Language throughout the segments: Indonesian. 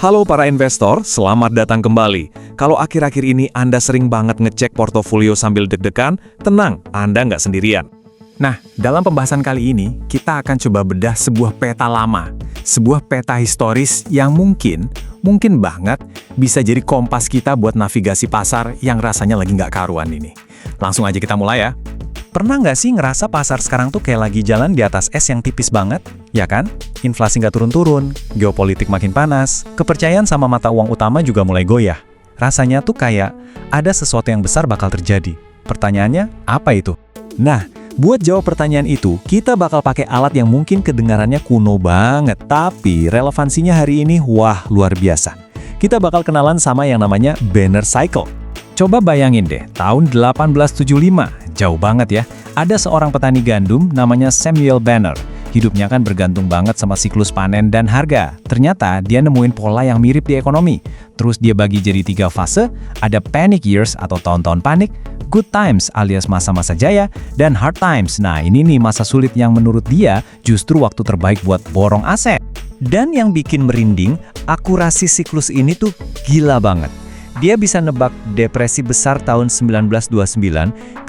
Halo para investor, selamat datang kembali. Kalau akhir-akhir ini Anda sering banget ngecek portofolio sambil deg-degan, tenang, Anda nggak sendirian. Nah, dalam pembahasan kali ini, kita akan coba bedah sebuah peta lama. Sebuah peta historis yang mungkin banget bisa jadi kompas kita buat navigasi pasar yang rasanya lagi nggak karuan ini. Langsung aja kita mulai ya. Pernah nggak sih ngerasa pasar sekarang tuh kayak lagi jalan di atas es yang tipis banget? Ya kan? Inflasi nggak turun-turun, geopolitik makin panas, kepercayaan sama mata uang utama juga mulai goyah. Rasanya tuh kayak ada sesuatu yang besar bakal terjadi. Pertanyaannya, apa itu? Nah, buat jawab pertanyaan itu, kita bakal pakai alat yang mungkin kedengarannya kuno banget, tapi relevansinya hari ini, wah, luar biasa. Kita bakal kenalan sama yang namanya Banner Cycle. Coba bayangin deh, tahun 1875, jauh banget ya, ada seorang petani gandum namanya Samuel Banner. Hidupnya kan bergantung banget sama siklus panen dan harga. Ternyata dia nemuin pola yang mirip di ekonomi. Terus dia bagi jadi 3 fase, ada panic years atau tahun-tahun panik, good times alias masa-masa jaya, dan hard times. Nah ini nih masa sulit yang menurut dia justru waktu terbaik buat borong aset. Dan yang bikin merinding, akurasi siklus ini tuh gila banget. Dia bisa nebak depresi besar tahun 1929,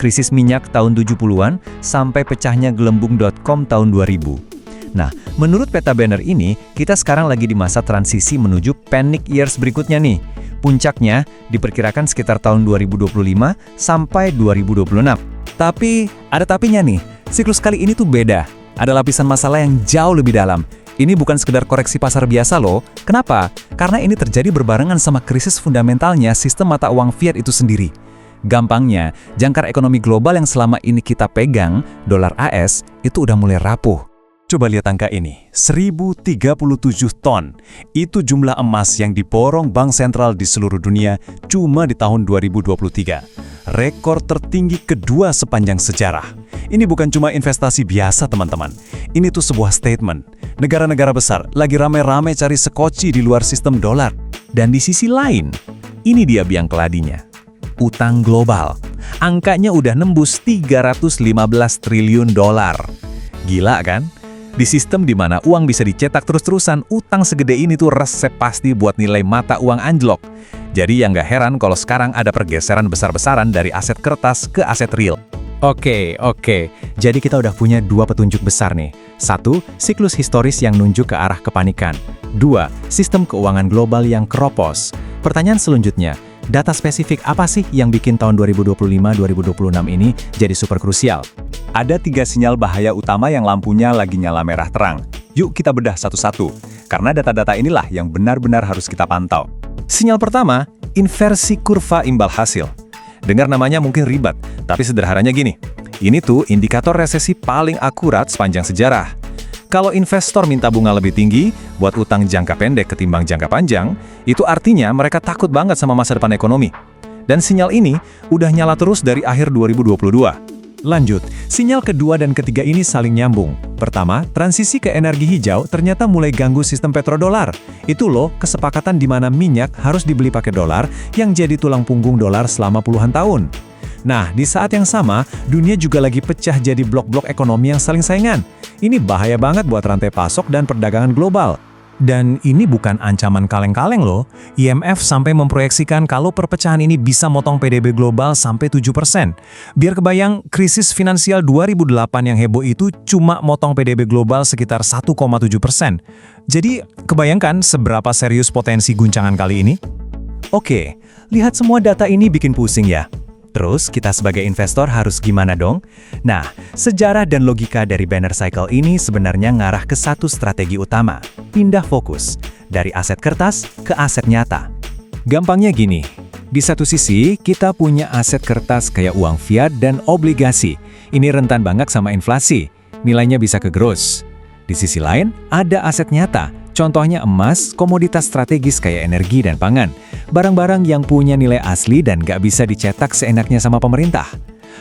krisis minyak tahun 70-an, sampai pecahnya gelembung.com tahun 2000. Nah, menurut peta Banner ini, kita sekarang lagi di masa transisi menuju panic years berikutnya nih. Puncaknya diperkirakan sekitar tahun 2025 sampai 2026. Tapi, ada tapinya nih, siklus kali ini tuh beda. Ada lapisan masalah yang jauh lebih dalam. Ini bukan sekedar koreksi pasar biasa loh. Kenapa? Karena ini terjadi berbarengan sama krisis fundamentalnya sistem mata uang fiat itu sendiri. Gampangnya, jangkar ekonomi global yang selama ini kita pegang, dolar AS, itu udah mulai rapuh. Coba lihat angka ini, 1037 ton. Itu jumlah emas yang diborong bank sentral di seluruh dunia cuma di tahun 2023. Rekor tertinggi kedua sepanjang sejarah. Ini bukan cuma investasi biasa teman-teman. Ini tuh sebuah statement. Negara-negara besar lagi rame-rame cari sekoci di luar sistem dolar. Dan di sisi lain, ini dia biang keladinya. Utang global. Angkanya udah nembus 315 triliun dolar. Gila kan? Di sistem di mana uang bisa dicetak terus-terusan, utang segede ini tuh resep pasti buat nilai mata uang anjlok. Jadi yang nggak heran kalau sekarang ada pergeseran besar-besaran dari aset kertas ke aset real. Oke. Jadi kita udah punya 2 petunjuk besar nih. 1, siklus historis yang nunjuk ke arah kepanikan. 2, sistem keuangan global yang keropos. Pertanyaan selanjutnya, data spesifik apa sih yang bikin tahun 2025-2026 ini jadi super krusial? Ada 3 sinyal bahaya utama yang lampunya lagi nyala merah terang. Yuk kita bedah satu-satu, karena data-data inilah yang benar-benar harus kita pantau. Sinyal pertama, inversi kurva imbal hasil. Dengar namanya mungkin ribet, tapi sederhananya gini. Ini tuh indikator resesi paling akurat sepanjang sejarah. Kalau investor minta bunga lebih tinggi buat utang jangka pendek ketimbang jangka panjang, itu artinya mereka takut banget sama masa depan ekonomi. Dan sinyal ini udah nyala terus dari akhir 2022. Lanjut, sinyal kedua dan ketiga ini saling nyambung. Pertama, transisi ke energi hijau ternyata mulai ganggu sistem petrodolar. Itu loh, kesepakatan di mana minyak harus dibeli pakai dolar yang jadi tulang punggung dolar selama puluhan tahun. Nah, di saat yang sama, dunia juga lagi pecah jadi blok-blok ekonomi yang saling saingan. Ini bahaya banget buat rantai pasok dan perdagangan global. Dan ini bukan ancaman kaleng-kaleng loh. IMF sampai memproyeksikan kalau perpecahan ini bisa motong PDB global sampai 7%. Biar kebayang, krisis finansial 2008 yang heboh itu cuma motong PDB global sekitar 1,7%. Jadi, kebayangkan seberapa serius potensi guncangan kali ini? Oke, lihat semua data ini bikin pusing ya. Terus, kita sebagai investor harus gimana dong? Nah, sejarah dan logika dari Banner Cycle ini sebenarnya ngarah ke satu strategi utama. Pindah fokus, dari aset kertas ke aset nyata. Gampangnya gini, di satu sisi kita punya aset kertas kayak uang fiat dan obligasi. Ini rentan banget sama inflasi, nilainya bisa kegerus. Di sisi lain, ada aset nyata. Contohnya emas, komoditas strategis kayak energi dan pangan. Barang-barang yang punya nilai asli dan gak bisa dicetak seenaknya sama pemerintah.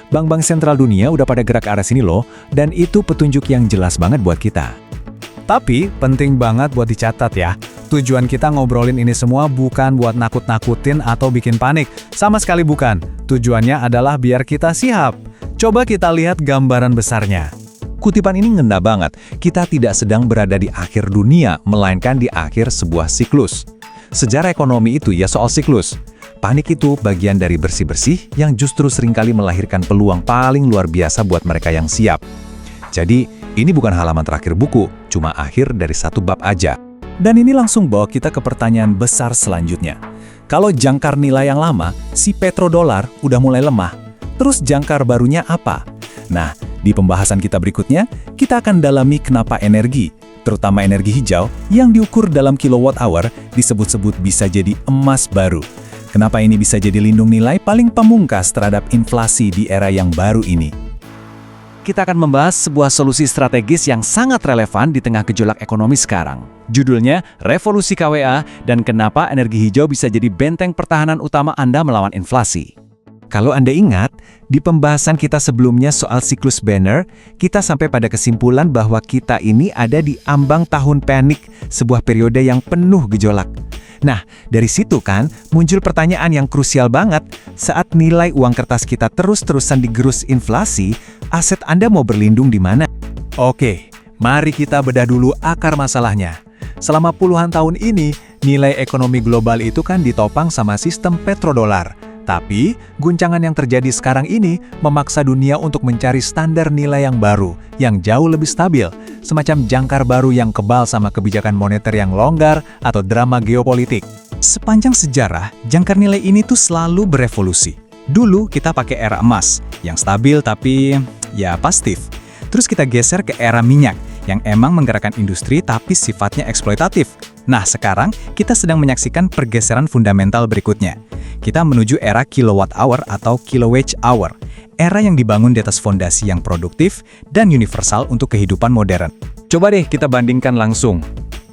Bank-bank sentral dunia udah pada gerak ke arah sini loh, dan itu petunjuk yang jelas banget buat kita. Tapi, penting banget buat dicatat ya. Tujuan kita ngobrolin ini semua bukan buat nakut-nakutin atau bikin panik. Sama sekali bukan. Tujuannya adalah biar kita siap. Coba kita lihat gambaran besarnya. Kutipan ini ngena banget, kita tidak sedang berada di akhir dunia, melainkan di akhir sebuah siklus. Sejarah ekonomi itu ya soal siklus. Panik itu bagian dari bersih-bersih yang justru seringkali melahirkan peluang paling luar biasa buat mereka yang siap. Jadi, ini bukan halaman terakhir buku, cuma akhir dari satu bab aja. Dan ini langsung bawa kita ke pertanyaan besar selanjutnya. Kalau jangkar nilai yang lama, si petrodolar udah mulai lemah. Terus jangkar barunya apa? Nah, di pembahasan kita berikutnya, kita akan dalami kenapa energi, terutama energi hijau, yang diukur dalam kilowatt hour, disebut-sebut bisa jadi emas baru. Kenapa ini bisa jadi lindung nilai paling pamungkas terhadap inflasi di era yang baru ini? Kita akan membahas sebuah solusi strategis yang sangat relevan di tengah gejolak ekonomi sekarang. Judulnya, Revolusi KWA dan kenapa energi hijau bisa jadi benteng pertahanan utama Anda melawan inflasi. Kalau Anda ingat, di pembahasan kita sebelumnya soal siklus Banner, kita sampai pada kesimpulan bahwa kita ini ada di ambang tahun panik, sebuah periode yang penuh gejolak. Nah, dari situ kan muncul pertanyaan yang krusial banget. Saat nilai uang kertas kita terus-terusan digerus inflasi, aset Anda mau berlindung di mana? Oke, mari kita bedah dulu akar masalahnya. Selama puluhan tahun ini, nilai ekonomi global itu kan ditopang sama sistem petrodolar. Tapi, guncangan yang terjadi sekarang ini memaksa dunia untuk mencari standar nilai yang baru, yang jauh lebih stabil, semacam jangkar baru yang kebal sama kebijakan moneter yang longgar atau drama geopolitik. Sepanjang sejarah, jangkar nilai ini tuh selalu berevolusi. Dulu kita pakai era emas, yang stabil tapi ya pasif. Terus kita geser ke era minyak, yang emang menggerakkan industri tapi sifatnya eksploitatif. Nah, sekarang kita sedang menyaksikan pergeseran fundamental berikutnya. Kita menuju era kilowatt hour atau kilowatt hour, era yang dibangun di atas fondasi yang produktif dan universal untuk kehidupan modern. Coba deh kita bandingkan langsung.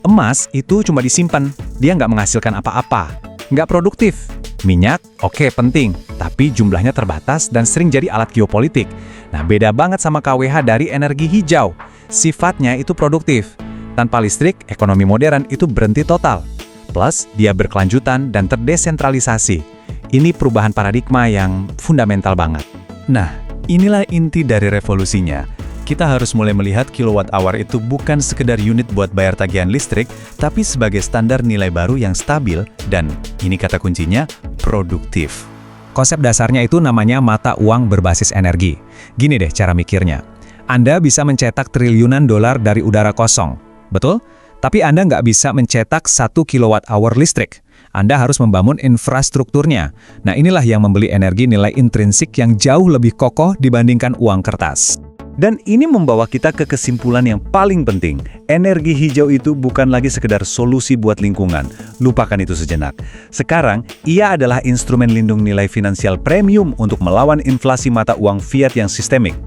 Emas itu cuma disimpan, dia nggak menghasilkan apa-apa, nggak produktif. Minyak, oke, penting, tapi jumlahnya terbatas dan sering jadi alat geopolitik. Nah, beda banget sama KWH dari energi hijau. Sifatnya itu produktif. Tanpa listrik, ekonomi modern itu berhenti total. Plus, dia berkelanjutan dan terdesentralisasi. Ini perubahan paradigma yang fundamental banget. Nah, inilah inti dari revolusinya. Kita harus mulai melihat kilowatt hour itu bukan sekedar unit buat bayar tagihan listrik, tapi sebagai standar nilai baru yang stabil dan, ini kata kuncinya, produktif. Konsep dasarnya itu namanya mata uang berbasis energi. Gini deh cara mikirnya. Anda bisa mencetak triliunan dolar dari udara kosong. Betul? Tapi Anda nggak bisa mencetak 1 kilowatt hour listrik. Anda harus membangun infrastrukturnya. Nah, inilah yang membeli energi nilai intrinsik yang jauh lebih kokoh dibandingkan uang kertas. Dan ini membawa kita ke kesimpulan yang paling penting. Energi hijau itu bukan lagi sekedar solusi buat lingkungan. Lupakan itu sejenak. Sekarang, ia adalah instrumen lindung nilai finansial premium untuk melawan inflasi mata uang fiat yang sistemik.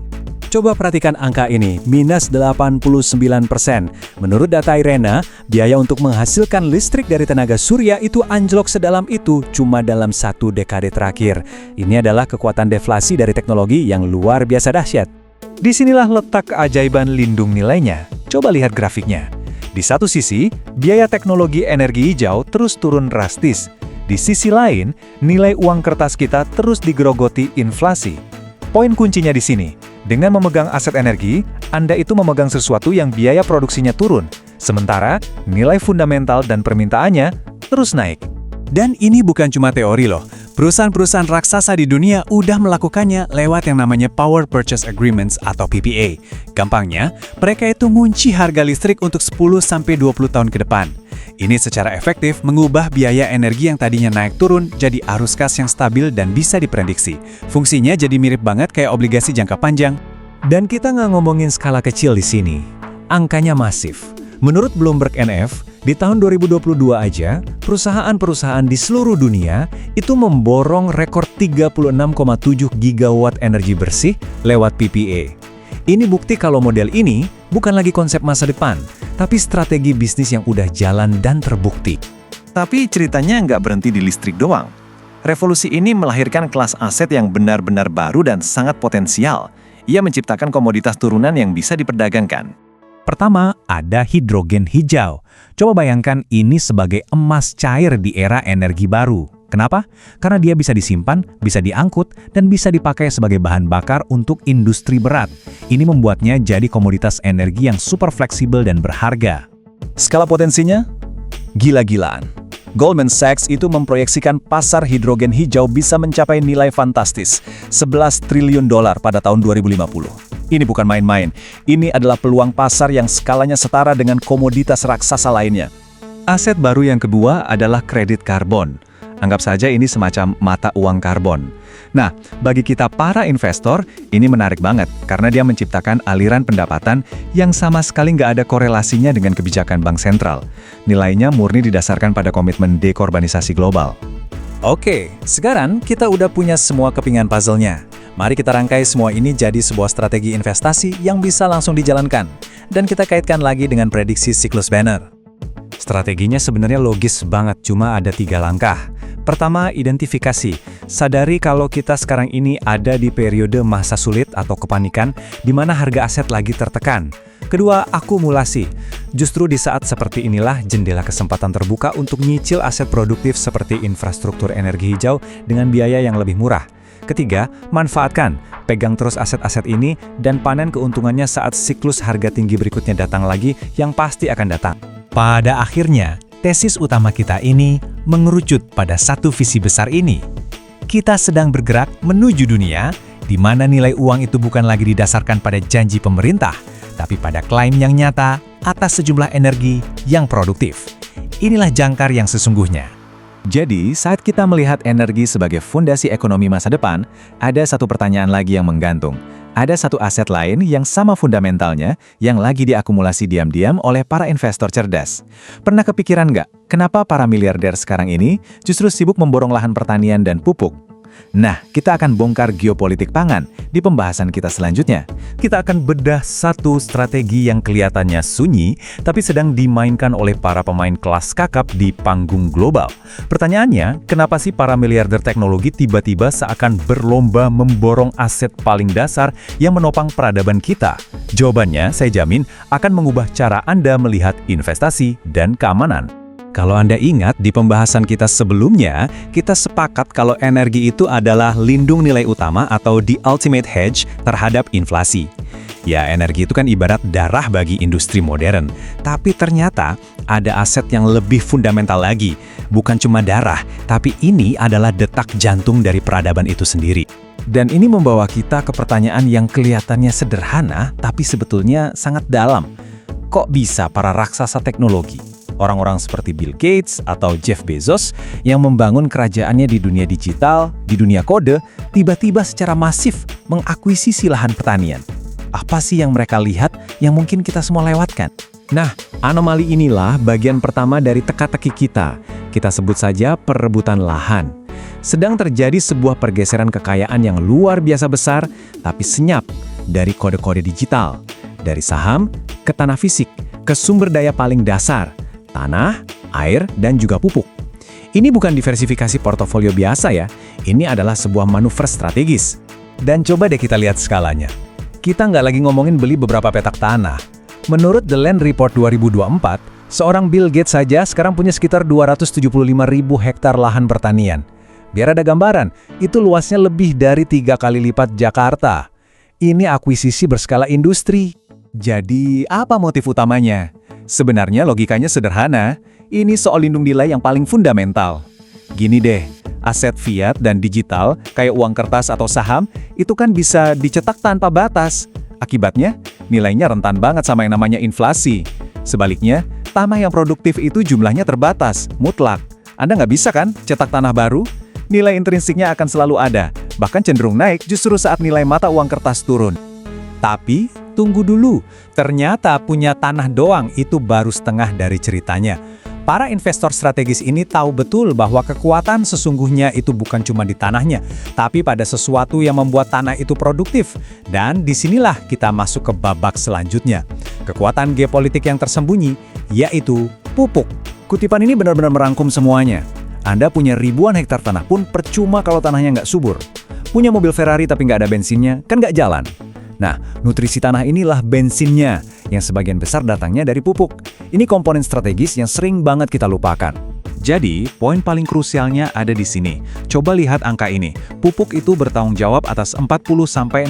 Coba perhatikan angka ini, minus 89%. Menurut data IRENA, biaya untuk menghasilkan listrik dari tenaga surya itu anjlok sedalam itu cuma dalam 1 dekade terakhir. Ini adalah kekuatan deflasi dari teknologi yang luar biasa dahsyat. Disinilah letak keajaiban lindung nilainya. Coba lihat grafiknya. Di satu sisi, biaya teknologi energi hijau terus turun drastis. Di sisi lain, nilai uang kertas kita terus digerogoti inflasi. Poin kuncinya di sini. Dengan memegang aset energi, Anda itu memegang sesuatu yang biaya produksinya turun, sementara nilai fundamental dan permintaannya terus naik. Dan ini bukan cuma teori loh. Perusahaan-perusahaan raksasa di dunia udah melakukannya lewat yang namanya Power Purchase Agreements atau PPA. Gampangnya, mereka itu ngunci harga listrik untuk 10-20 tahun ke depan. Ini secara efektif mengubah biaya energi yang tadinya naik turun jadi arus kas yang stabil dan bisa diprediksi. Fungsinya jadi mirip banget kayak obligasi jangka panjang. Dan kita nggak ngomongin skala kecil di sini. Angkanya masif. Menurut Bloomberg NF, di tahun 2022 aja, perusahaan-perusahaan di seluruh dunia itu memborong rekor 36,7 gigawatt energi bersih lewat PPA. Ini bukti kalau model ini bukan lagi konsep masa depan, tapi strategi bisnis yang udah jalan dan terbukti. Tapi ceritanya nggak berhenti di listrik doang. Revolusi ini melahirkan kelas aset yang benar-benar baru dan sangat potensial. Ia menciptakan komoditas turunan yang bisa diperdagangkan. Pertama, ada hidrogen hijau. Coba bayangkan ini sebagai emas cair di era energi baru. Kenapa? Karena dia bisa disimpan, bisa diangkut, dan bisa dipakai sebagai bahan bakar untuk industri berat. Ini membuatnya jadi komoditas energi yang super fleksibel dan berharga. Skala potensinya? Gila-gilaan. Goldman Sachs itu memproyeksikan pasar hidrogen hijau bisa mencapai nilai fantastis, 11 triliun dolar pada tahun 2050. Ini bukan main-main, ini adalah peluang pasar yang skalanya setara dengan komoditas raksasa lainnya. Aset baru yang kedua adalah kredit karbon. Anggap saja ini semacam mata uang karbon. Nah, bagi kita para investor, ini menarik banget karena dia menciptakan aliran pendapatan yang sama sekali nggak ada korelasinya dengan kebijakan bank sentral. Nilainya murni didasarkan pada komitmen dekarbonisasi global. Oke, sekarang kita udah punya semua kepingan puzzle-nya. Mari kita rangkai semua ini jadi sebuah strategi investasi yang bisa langsung dijalankan. Dan kita kaitkan lagi dengan prediksi siklus Banner. Strateginya sebenarnya logis banget, cuma ada 3 langkah. Pertama, identifikasi. Sadari kalau kita sekarang ini ada di periode masa sulit atau kepanikan, di mana harga aset lagi tertekan. Kedua, akumulasi. Justru di saat seperti inilah jendela kesempatan terbuka untuk nyicil aset produktif seperti infrastruktur energi hijau dengan biaya yang lebih murah. Ketiga, manfaatkan. Pegang terus aset-aset ini dan panen keuntungannya saat siklus harga tinggi berikutnya datang lagi yang pasti akan datang. Pada akhirnya, tesis utama kita ini mengerucut pada satu visi besar ini. Kita sedang bergerak menuju dunia di mana nilai uang itu bukan lagi didasarkan pada janji pemerintah, tapi pada klaim yang nyata atas sejumlah energi yang produktif. Inilah jangkar yang sesungguhnya. Jadi, saat kita melihat energi sebagai fondasi ekonomi masa depan, ada satu pertanyaan lagi yang menggantung. Ada satu aset lain yang sama fundamentalnya yang lagi diakumulasi diam-diam oleh para investor cerdas. Pernah kepikiran nggak, kenapa para miliarder sekarang ini justru sibuk memborong lahan pertanian dan pupuk? Nah, kita akan bongkar geopolitik pangan di pembahasan kita selanjutnya. Kita akan bedah satu strategi yang kelihatannya sunyi, tapi sedang dimainkan oleh para pemain kelas kakap di panggung global. Pertanyaannya, kenapa sih para miliarder teknologi tiba-tiba seakan berlomba memborong aset paling dasar yang menopang peradaban kita? Jawabannya, saya jamin, akan mengubah cara Anda melihat investasi dan keamanan. Kalau Anda ingat, di pembahasan kita sebelumnya, kita sepakat kalau energi itu adalah lindung nilai utama atau the ultimate hedge terhadap inflasi. Ya, energi itu kan ibarat darah bagi industri modern. Tapi ternyata ada aset yang lebih fundamental lagi. Bukan cuma darah, tapi ini adalah detak jantung dari peradaban itu sendiri. Dan ini membawa kita ke pertanyaan yang kelihatannya sederhana, tapi sebetulnya sangat dalam. Kok bisa para raksasa teknologi, orang-orang seperti Bill Gates atau Jeff Bezos yang membangun kerajaannya di dunia digital, di dunia kode, tiba-tiba secara masif mengakuisisi lahan pertanian? Apa sih yang mereka lihat yang mungkin kita semua lewatkan? Nah, anomali inilah bagian pertama dari teka-teki kita. Kita sebut saja perebutan lahan. Sedang terjadi sebuah pergeseran kekayaan yang luar biasa besar, tapi senyap dari kode-kode digital, dari saham ke tanah fisik, ke sumber daya paling dasar, tanah, air, dan juga pupuk. Ini bukan diversifikasi portofolio biasa ya, ini adalah sebuah manuver strategis. Dan coba deh kita lihat skalanya. Kita nggak lagi ngomongin beli beberapa petak tanah. Menurut The Land Report 2024, seorang Bill Gates saja sekarang punya sekitar 275.000 hektar lahan pertanian. Biar ada gambaran, itu luasnya lebih dari 3 kali lipat Jakarta. Ini akuisisi berskala industri. Jadi, apa motif utamanya? Sebenarnya logikanya sederhana, ini soal lindung nilai yang paling fundamental. Gini deh, aset fiat dan digital, kayak uang kertas atau saham, itu kan bisa dicetak tanpa batas. Akibatnya, nilainya rentan banget sama yang namanya inflasi. Sebaliknya, tanah yang produktif itu jumlahnya terbatas, mutlak. Anda nggak bisa kan cetak tanah baru? Nilai intrinsiknya akan selalu ada, bahkan cenderung naik justru saat nilai mata uang kertas turun. Tapi, tunggu dulu, ternyata punya tanah doang itu baru setengah dari ceritanya. Para investor strategis ini tahu betul bahwa kekuatan sesungguhnya itu bukan cuma di tanahnya, tapi pada sesuatu yang membuat tanah itu produktif. Dan disinilah kita masuk ke babak selanjutnya. Kekuatan geopolitik yang tersembunyi, yaitu pupuk. Kutipan ini benar-benar merangkum semuanya. Anda punya ribuan hektar tanah pun percuma kalau tanahnya nggak subur. Punya mobil Ferrari tapi nggak ada bensinnya, kan nggak jalan. Nah, nutrisi tanah inilah bensinnya, yang sebagian besar datangnya dari pupuk. Ini komponen strategis yang sering banget kita lupakan. Jadi, poin paling krusialnya ada di sini. Coba lihat angka ini. Pupuk itu bertanggung jawab atas 40-60%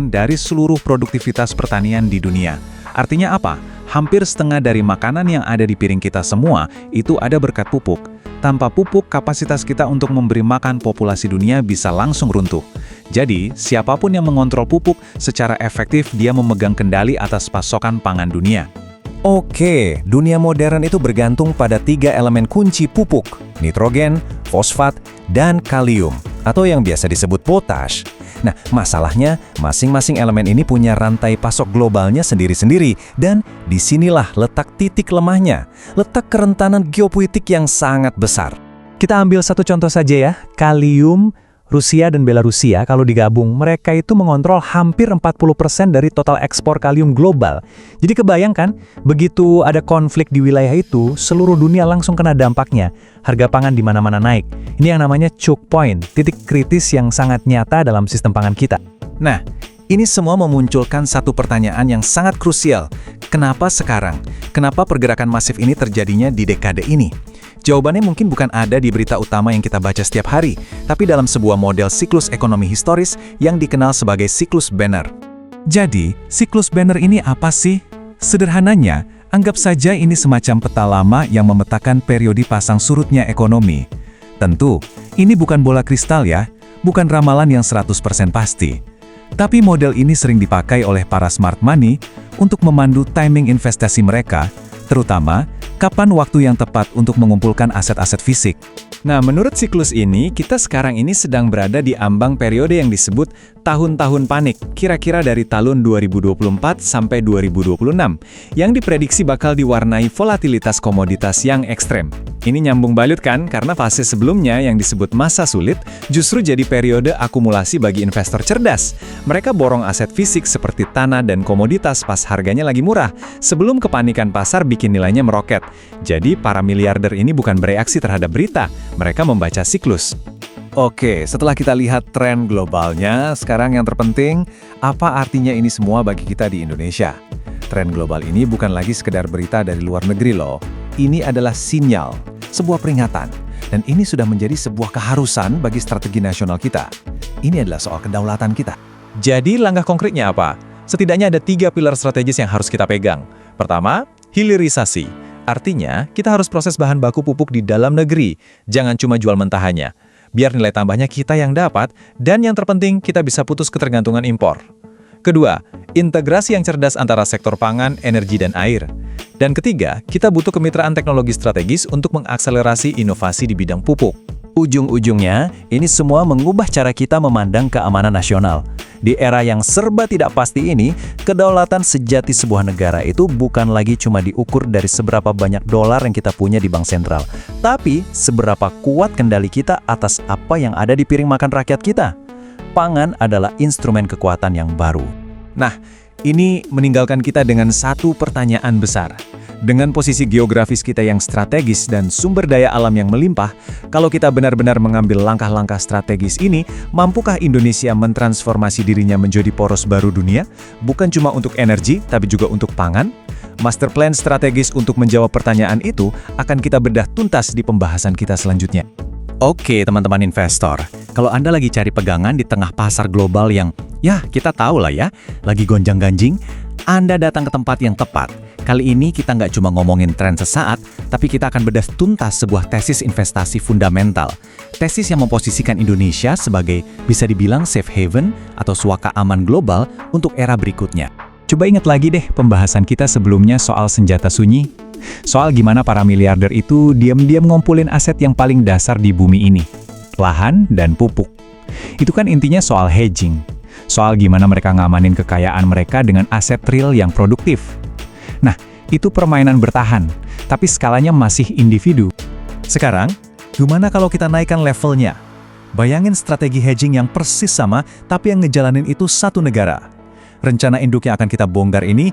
dari seluruh produktivitas pertanian di dunia. Artinya apa? Hampir setengah dari makanan yang ada di piring kita semua itu ada berkat pupuk. Tanpa pupuk, kapasitas kita untuk memberi makan populasi dunia bisa langsung runtuh. Jadi, siapapun yang mengontrol pupuk, secara efektif dia memegang kendali atas pasokan pangan dunia. Oke, dunia modern itu bergantung pada 3 elemen kunci pupuk, nitrogen, fosfat, dan kalium, atau yang biasa disebut potash. Nah, masalahnya, masing-masing elemen ini punya rantai pasok globalnya sendiri-sendiri, dan disinilah letak titik lemahnya, letak kerentanan geopolitik yang sangat besar. Kita ambil satu contoh saja ya, kalium. Rusia dan Belarusia kalau digabung, mereka itu mengontrol hampir 40% dari total ekspor kalium global. Jadi kebayangkan, begitu ada konflik di wilayah itu, seluruh dunia langsung kena dampaknya. Harga pangan di mana-mana naik. Ini yang namanya choke point, titik kritis yang sangat nyata dalam sistem pangan kita. Nah, ini semua memunculkan satu pertanyaan yang sangat krusial. Kenapa sekarang? Kenapa pergerakan masif ini terjadinya di dekade ini? Jawabannya mungkin bukan ada di berita utama yang kita baca setiap hari, tapi dalam sebuah model siklus ekonomi historis yang dikenal sebagai siklus Banner. Jadi, siklus Banner ini apa sih? Sederhananya, anggap saja ini semacam peta lama yang memetakan periode pasang surutnya ekonomi. Tentu, ini bukan bola kristal ya, bukan ramalan yang 100% pasti. Tapi model ini sering dipakai oleh para smart money untuk memandu timing investasi mereka, terutama kapan waktu yang tepat untuk mengumpulkan aset-aset fisik. Nah, menurut siklus ini, kita sekarang ini sedang berada di ambang periode yang disebut tahun-tahun panik, kira-kira dari tahun 2024 sampai 2026, yang diprediksi bakal diwarnai volatilitas komoditas yang ekstrem. Ini nyambung balut kan, karena fase sebelumnya yang disebut masa sulit, justru jadi periode akumulasi bagi investor cerdas. Mereka borong aset fisik seperti tanah dan komoditas pas harganya lagi murah, sebelum kepanikan pasar bikin nilainya meroket. Jadi, para miliarder ini bukan bereaksi terhadap berita, mereka membaca siklus. Oke, setelah kita lihat tren globalnya, sekarang yang terpenting, apa artinya ini semua bagi kita di Indonesia? Tren global ini bukan lagi sekedar berita dari luar negeri loh. Ini adalah sinyal, sebuah peringatan, dan ini sudah menjadi sebuah keharusan bagi strategi nasional kita. Ini adalah soal kedaulatan kita. Jadi, langkah konkretnya apa? Setidaknya ada 3 pilar strategis yang harus kita pegang. Pertama, hilirisasi. Artinya, kita harus proses bahan baku pupuk di dalam negeri, jangan cuma jual mentahannya. Biar nilai tambahnya kita yang dapat, dan yang terpenting, kita bisa putus ketergantungan impor. Kedua, integrasi yang cerdas antara sektor pangan, energi, dan air. Dan ketiga, kita butuh kemitraan teknologi strategis untuk mengakselerasi inovasi di bidang pupuk. Ujung-ujungnya, ini semua mengubah cara kita memandang keamanan nasional. Di era yang serba tidak pasti ini, kedaulatan sejati sebuah negara itu bukan lagi cuma diukur dari seberapa banyak dolar yang kita punya di bank sentral, tapi seberapa kuat kendali kita atas apa yang ada di piring makan rakyat kita. Pangan adalah instrumen kekuatan yang baru. Nah, ini meninggalkan kita dengan satu pertanyaan besar. Dengan posisi geografis kita yang strategis dan sumber daya alam yang melimpah, kalau kita benar-benar mengambil langkah-langkah strategis ini, mampukah Indonesia mentransformasi dirinya menjadi poros baru dunia? Bukan cuma untuk energi, tapi juga untuk pangan? Master plan strategis untuk menjawab pertanyaan itu akan kita bedah tuntas di pembahasan kita selanjutnya. Oke, teman-teman investor. Kalau Anda lagi cari pegangan di tengah pasar global yang, ya kita tahu lah ya, lagi gonjang-ganjing, Anda datang ke tempat yang tepat. Kali ini kita nggak cuma ngomongin tren sesaat, tapi kita akan bedah tuntas sebuah tesis investasi fundamental. Tesis yang memposisikan Indonesia sebagai bisa dibilang safe haven atau suaka aman global untuk era berikutnya. Coba ingat lagi deh pembahasan kita sebelumnya soal senjata sunyi. Soal gimana para miliarder itu diam-diam ngumpulin aset yang paling dasar di bumi ini. Lahan dan pupuk. Itu kan intinya soal hedging. Soal gimana mereka ngamanin kekayaan mereka dengan aset real yang produktif. Nah, itu permainan bertahan, tapi skalanya masih individu. Sekarang, gimana kalau kita naikkan levelnya? Bayangin strategi hedging yang persis sama, tapi yang ngejalanin itu satu negara. Rencana induk yang akan kita bongkar ini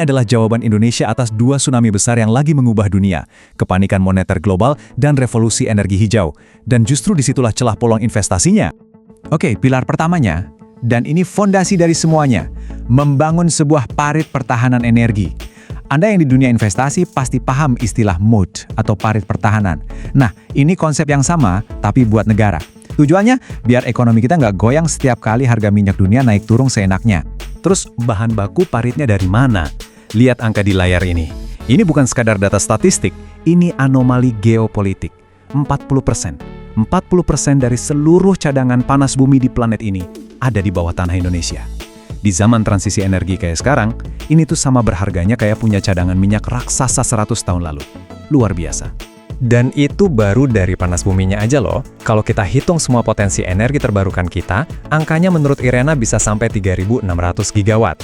adalah jawaban Indonesia atas 2 tsunami besar yang lagi mengubah dunia, kepanikan moneter global dan revolusi energi hijau. Dan justru disitulah celah polong investasinya. Oke, pilar pertamanya, dan ini fondasi dari semuanya, membangun sebuah parit pertahanan energi. Anda yang di dunia investasi pasti paham istilah moat atau parit pertahanan. Nah, ini konsep yang sama, tapi buat negara. Tujuannya, biar ekonomi kita nggak goyang setiap kali harga minyak dunia naik turun seenaknya. Terus, bahan baku paritnya dari mana? Lihat angka di layar ini. Ini bukan sekadar data statistik, ini anomali geopolitik. 40%. 40% dari seluruh cadangan panas bumi di planet ini ada di bawah tanah Indonesia. Di zaman transisi energi kayak sekarang, ini tuh sama berharganya kayak punya cadangan minyak raksasa 100 tahun lalu. Luar biasa. Dan itu baru dari panas buminya aja loh. Kalau kita hitung semua potensi energi terbarukan kita, angkanya menurut Irena bisa sampai 3.600 gigawatt.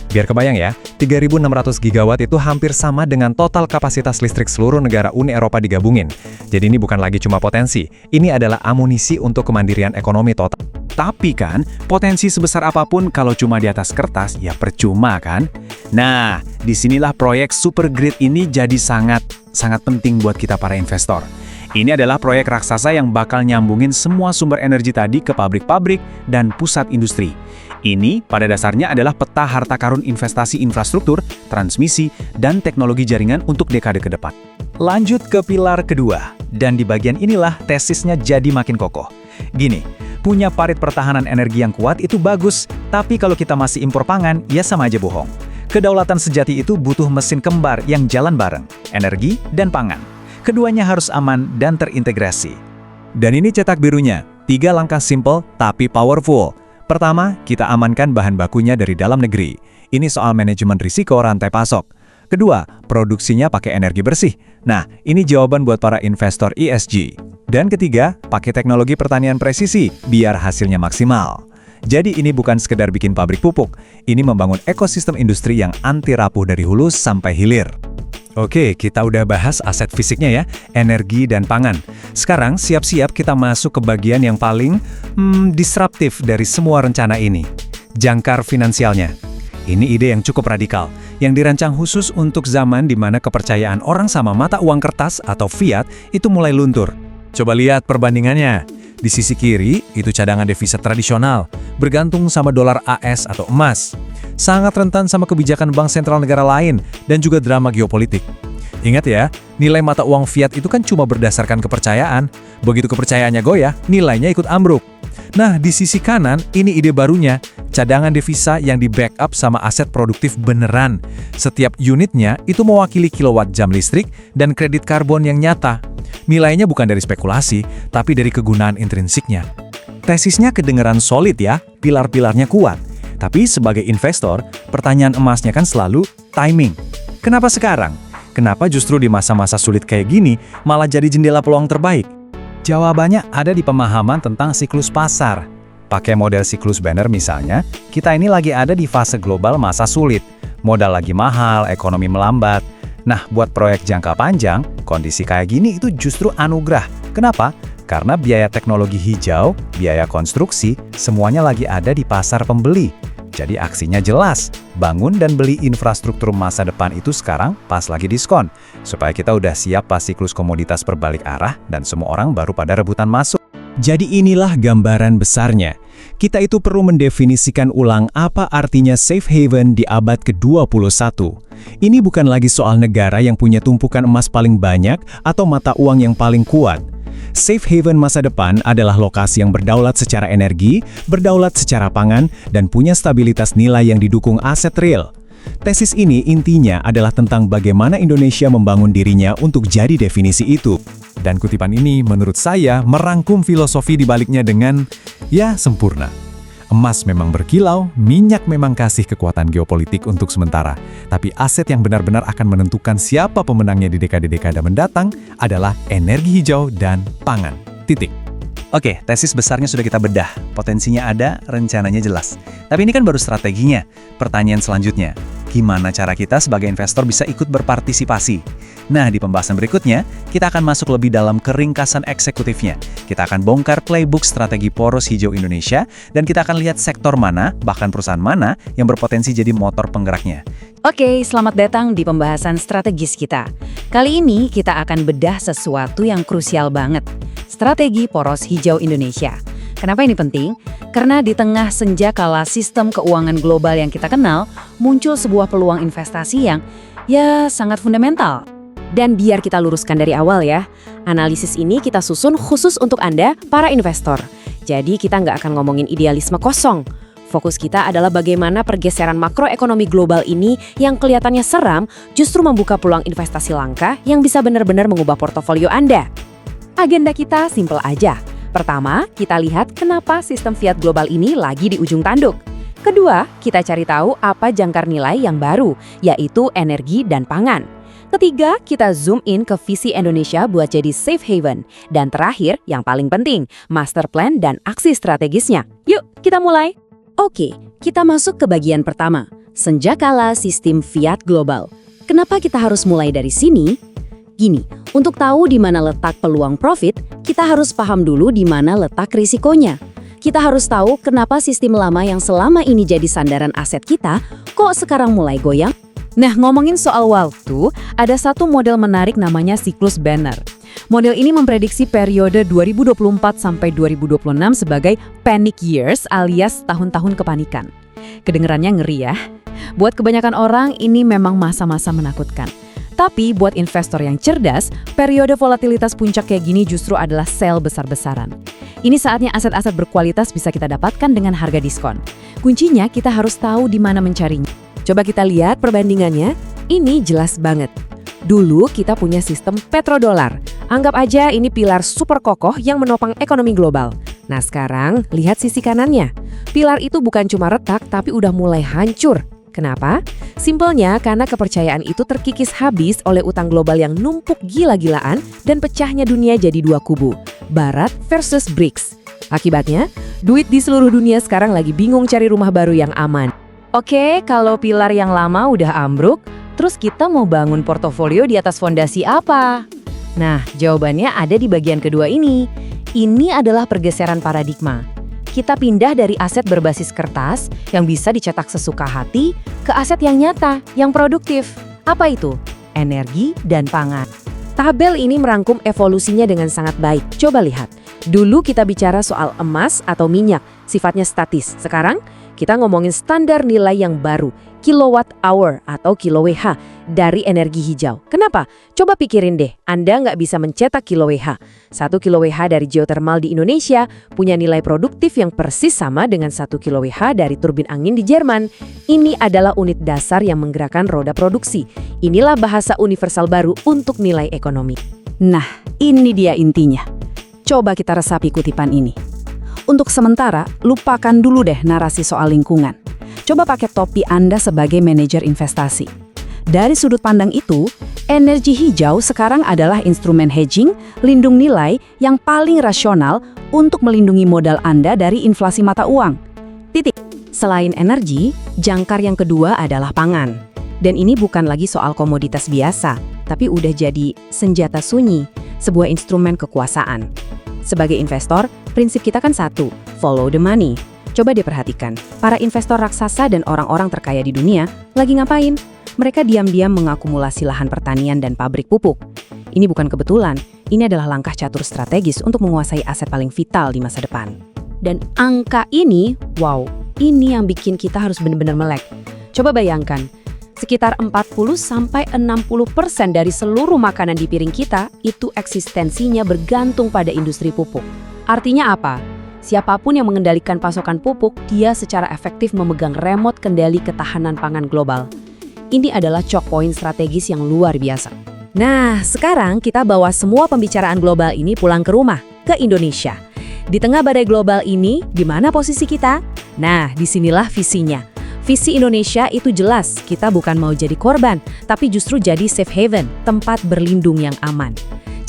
Biar kebayang ya, 3.600 gigawatt itu hampir sama dengan total kapasitas listrik seluruh negara Uni Eropa digabungin. Jadi ini bukan lagi cuma potensi, ini adalah amunisi untuk kemandirian ekonomi total. Tapi kan, potensi sebesar apapun kalau cuma di atas kertas, ya percuma kan? Nah, disinilah proyek super grid ini jadi sangat penting buat kita para investor. Ini adalah proyek raksasa yang bakal nyambungin semua sumber energi tadi ke pabrik-pabrik dan pusat industri. Ini pada dasarnya adalah peta harta karun investasi infrastruktur, transmisi, dan teknologi jaringan untuk dekade ke depan. Lanjut ke pilar kedua, dan di bagian inilah tesisnya jadi makin kokoh. Gini, punya parit pertahanan energi yang kuat itu bagus, tapi kalau kita masih impor pangan, ya sama aja bohong. Kedaulatan sejati itu butuh mesin kembar yang jalan bareng, energi dan pangan. Keduanya harus aman dan terintegrasi. Dan ini cetak birunya, 3 langkah simple tapi powerful. Pertama, kita amankan bahan bakunya dari dalam negeri. Ini soal manajemen risiko rantai pasok. Kedua, produksinya pakai energi bersih. Nah, ini jawaban buat para investor ESG. Dan ketiga, pakai teknologi pertanian presisi, biar hasilnya maksimal. Jadi ini bukan sekedar bikin pabrik pupuk, ini membangun ekosistem industri yang anti rapuh dari hulu sampai hilir. Oke, kita udah bahas aset fisiknya ya, energi dan pangan. Sekarang siap-siap kita masuk ke bagian yang paling disruptif dari semua rencana ini. Jangkar finansialnya. Ini ide yang cukup radikal, yang dirancang khusus untuk zaman di mana kepercayaan orang sama mata uang kertas atau fiat itu mulai luntur. Coba lihat perbandingannya. Di sisi kiri, itu cadangan devisa tradisional, bergantung sama dolar AS atau emas. Sangat rentan sama kebijakan bank sentral negara lain, dan juga drama geopolitik. Ingat ya, nilai mata uang fiat itu kan cuma berdasarkan kepercayaan. Begitu kepercayaannya goyah, nilainya ikut ambruk. Nah, di sisi kanan, ini ide barunya, cadangan devisa yang di-backup sama aset produktif beneran. Setiap unitnya itu mewakili kilowatt jam listrik dan kredit karbon yang nyata. Nilainya bukan dari spekulasi, tapi dari kegunaan intrinsiknya. Tesisnya kedengeran solid ya, pilar-pilarnya kuat. Tapi sebagai investor, pertanyaan emasnya kan selalu timing. Kenapa sekarang? Kenapa justru di masa-masa sulit kayak gini malah jadi jendela peluang terbaik? Jawabannya ada di pemahaman tentang siklus pasar. Pakai model siklus Banner misalnya, kita ini lagi ada di fase global masa sulit. Modal lagi mahal, ekonomi melambat. Nah, buat proyek jangka panjang, kondisi kayak gini itu justru anugerah. Kenapa? Karena biaya teknologi hijau, biaya konstruksi, semuanya lagi ada di pasar pembeli. Jadi aksinya jelas, bangun dan beli infrastruktur masa depan itu sekarang pas lagi diskon. Supaya kita udah siap pas siklus komoditas berbalik arah dan semua orang baru pada rebutan masuk. Jadi inilah gambaran besarnya. Kita itu perlu mendefinisikan ulang apa artinya safe haven di abad ke-21. Ini bukan lagi soal negara yang punya tumpukan emas paling banyak atau mata uang yang paling kuat. Safe haven masa depan adalah lokasi yang berdaulat secara energi, berdaulat secara pangan, dan punya stabilitas nilai yang didukung aset real. Tesis ini intinya adalah tentang bagaimana Indonesia membangun dirinya untuk jadi definisi itu. Dan kutipan ini menurut saya merangkum filosofi di baliknya dengan, ya, sempurna. Emas memang berkilau, minyak memang kasih kekuatan geopolitik untuk sementara. Tapi aset yang benar-benar akan menentukan siapa pemenangnya di dekade-dekade mendatang adalah energi hijau dan pangan. Titik. Oke, tesis besarnya sudah kita bedah. Potensinya ada, rencananya jelas. Tapi ini kan baru strateginya. Pertanyaan selanjutnya, gimana cara kita sebagai investor bisa ikut berpartisipasi? Nah, di pembahasan berikutnya, kita akan masuk lebih dalam ke ringkasan eksekutifnya. Kita akan bongkar playbook strategi poros hijau Indonesia, dan kita akan lihat sektor mana, bahkan perusahaan mana, yang berpotensi jadi motor penggeraknya. Oke, selamat datang di pembahasan strategis kita. Kali ini kita akan bedah sesuatu yang krusial banget. Strategi poros hijau Indonesia. Kenapa ini penting? Karena di tengah senjakala sistem keuangan global yang kita kenal, muncul sebuah peluang investasi yang, ya, sangat fundamental. Dan biar kita luruskan dari awal ya, analisis ini kita susun khusus untuk Anda, para investor. Jadi kita nggak akan ngomongin idealisme kosong. Fokus kita adalah bagaimana pergeseran makroekonomi global ini yang kelihatannya seram justru membuka peluang investasi langka yang bisa benar-benar mengubah portofolio Anda. Agenda kita simpel aja. Pertama, kita lihat kenapa sistem fiat global ini lagi di ujung tanduk. Kedua, kita cari tahu apa jangkar nilai yang baru, yaitu energi dan pangan. Ketiga, kita zoom in ke visi Indonesia buat jadi safe haven. Dan terakhir, yang paling penting, master plan dan aksi strategisnya. Yuk, kita mulai! Oke, kita masuk ke bagian pertama, senjakala sistem fiat global. Kenapa kita harus mulai dari sini? Gini, untuk tahu di mana letak peluang profit, kita harus paham dulu di mana letak risikonya. Kita harus tahu kenapa sistem lama yang selama ini jadi sandaran aset kita, kok sekarang mulai goyang? Nah, ngomongin soal waktu, ada satu model menarik namanya siklus Banner. Model ini memprediksi periode 2024 sampai 2026 sebagai panic years alias tahun-tahun kepanikan. Kedengerannya ngeri ya? Buat kebanyakan orang, ini memang masa-masa menakutkan. Tapi buat investor yang cerdas, periode volatilitas puncak kayak gini justru adalah sell besar-besaran. Ini saatnya aset-aset berkualitas bisa kita dapatkan dengan harga diskon. Kuncinya kita harus tahu di mana mencarinya. Coba kita lihat perbandingannya, ini jelas banget. Dulu kita punya sistem petrodolar. Anggap aja ini pilar super kokoh yang menopang ekonomi global. Nah sekarang, lihat sisi kanannya. Pilar itu bukan cuma retak, tapi udah mulai hancur. Kenapa? Simpelnya karena kepercayaan itu terkikis habis oleh utang global yang numpuk gila-gilaan dan pecahnya dunia jadi dua kubu, Barat versus BRICS. Akibatnya, duit di seluruh dunia sekarang lagi bingung cari rumah baru yang aman. Oke, kalau pilar yang lama udah ambruk, terus kita mau bangun portofolio di atas fondasi apa? Nah, jawabannya ada di bagian kedua ini. Ini adalah pergeseran paradigma. Kita pindah dari aset berbasis kertas yang bisa dicetak sesuka hati ke aset yang nyata, yang produktif. Apa itu? Energi dan pangan. Tabel ini merangkum evolusinya dengan sangat baik. Coba lihat. Dulu kita bicara soal emas atau minyak, sifatnya statis. Sekarang kita ngomongin standar nilai yang baru, kilowatt hour atau kilo-WH dari energi hijau. Kenapa? Coba pikirin deh, Anda nggak bisa mencetak kilo-WH. 1 kilo-WH dari geothermal di Indonesia punya nilai produktif yang persis sama dengan 1 kilo-WH dari turbin angin di Jerman. Ini adalah unit dasar yang menggerakkan roda produksi. Inilah bahasa universal baru untuk nilai ekonomi. Nah, ini dia intinya. Coba kita resapi kutipan ini. Untuk sementara, lupakan dulu deh narasi soal lingkungan. Coba pakai topi Anda sebagai manajer investasi. Dari sudut pandang itu, energi hijau sekarang adalah instrumen hedging, lindung nilai yang paling rasional untuk melindungi modal Anda dari inflasi mata uang. Titik. Selain energi, jangkar yang kedua adalah pangan. Dan ini bukan lagi soal komoditas biasa, tapi udah jadi senjata sunyi, sebuah instrumen kekuasaan. Sebagai investor, prinsip kita kan satu, follow the money. Coba diperhatikan, para investor raksasa dan orang-orang terkaya di dunia lagi ngapain? Mereka diam-diam mengakumulasi lahan pertanian dan pabrik pupuk. Ini bukan kebetulan, ini adalah langkah catur strategis untuk menguasai aset paling vital di masa depan. Dan angka ini, wow, ini yang bikin kita harus benar-benar melek. Coba bayangkan, sekitar 40-60% dari seluruh makanan di piring kita itu eksistensinya bergantung pada industri pupuk. Artinya apa? Siapapun yang mengendalikan pasokan pupuk, dia secara efektif memegang remote kendali ketahanan pangan global. Ini adalah choke point strategis yang luar biasa. Nah, sekarang kita bawa semua pembicaraan global ini pulang ke rumah, ke Indonesia. Di tengah badai global ini, di mana posisi kita? Nah, disinilah visinya. Visi Indonesia itu jelas, kita bukan mau jadi korban, tapi justru jadi safe haven, tempat berlindung yang aman.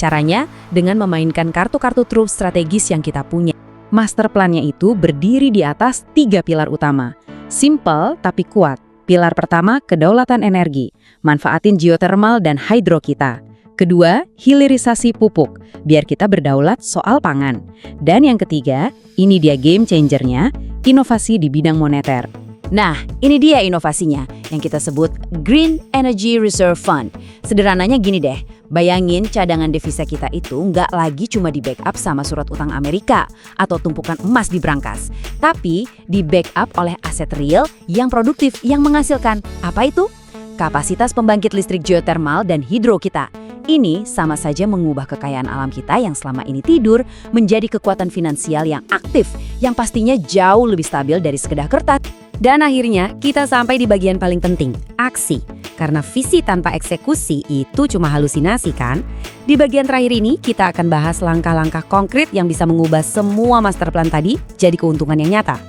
Caranya dengan memainkan kartu-kartu truf strategis yang kita punya. Master plan-nya itu berdiri di atas 3 pilar utama. Simple tapi kuat. Pilar pertama, kedaulatan energi. Manfaatin geothermal dan hidro kita. Kedua, hilirisasi pupuk, biar kita berdaulat soal pangan. Dan yang ketiga, ini dia game changer-nya, inovasi di bidang moneter. Nah, ini dia inovasinya, yang kita sebut Green Energy Reserve Fund. Sederhananya gini deh, bayangin cadangan devisa kita itu nggak lagi cuma di backup sama surat utang Amerika atau tumpukan emas di brankas, tapi di backup oleh aset real yang produktif yang menghasilkan. Apa itu? Kapasitas pembangkit listrik geothermal dan hidro kita. Ini sama saja mengubah kekayaan alam kita yang selama ini tidur menjadi kekuatan finansial yang aktif, yang pastinya jauh lebih stabil dari sekedar kertas. Dan akhirnya kita sampai di bagian paling penting, aksi. Karena visi tanpa eksekusi itu cuma halusinasi kan? Di bagian terakhir ini kita akan bahas langkah-langkah konkret yang bisa mengubah semua master plan tadi jadi keuntungan yang nyata.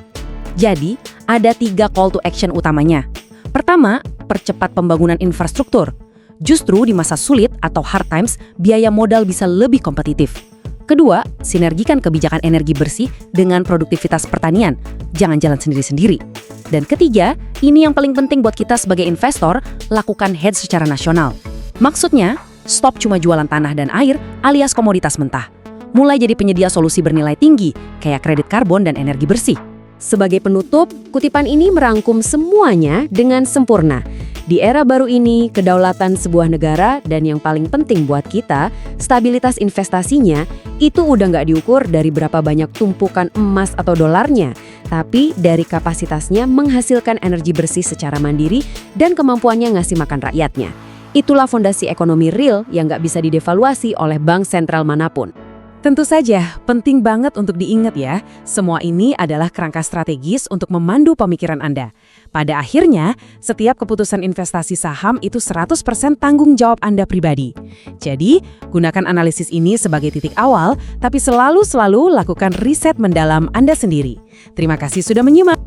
Jadi, ada 3 call to action utamanya. Pertama, percepat pembangunan infrastruktur. Justru di masa sulit atau hard times, biaya modal bisa lebih kompetitif. Kedua, sinergikan kebijakan energi bersih dengan produktivitas pertanian. Jangan jalan sendiri-sendiri. Dan ketiga, ini yang paling penting buat kita sebagai investor, lakukan hedge secara nasional. Maksudnya, stop cuma jualan tanah dan air alias komoditas mentah. Mulai jadi penyedia solusi bernilai tinggi, kayak kredit karbon dan energi bersih. Sebagai penutup, kutipan ini merangkum semuanya dengan sempurna. Di era baru ini, kedaulatan sebuah negara dan yang paling penting buat kita, stabilitas investasinya, itu udah nggak diukur dari berapa banyak tumpukan emas atau dolarnya, tapi dari kapasitasnya menghasilkan energi bersih secara mandiri dan kemampuannya ngasih makan rakyatnya. Itulah fondasi ekonomi real yang nggak bisa didevaluasi oleh bank sentral manapun. Tentu saja, penting banget untuk diingat ya, semua ini adalah kerangka strategis untuk memandu pemikiran Anda. Pada akhirnya, setiap keputusan investasi saham itu 100% tanggung jawab Anda pribadi. Jadi, gunakan analisis ini sebagai titik awal, tapi selalu lakukan riset mendalam Anda sendiri. Terima kasih sudah menyimak.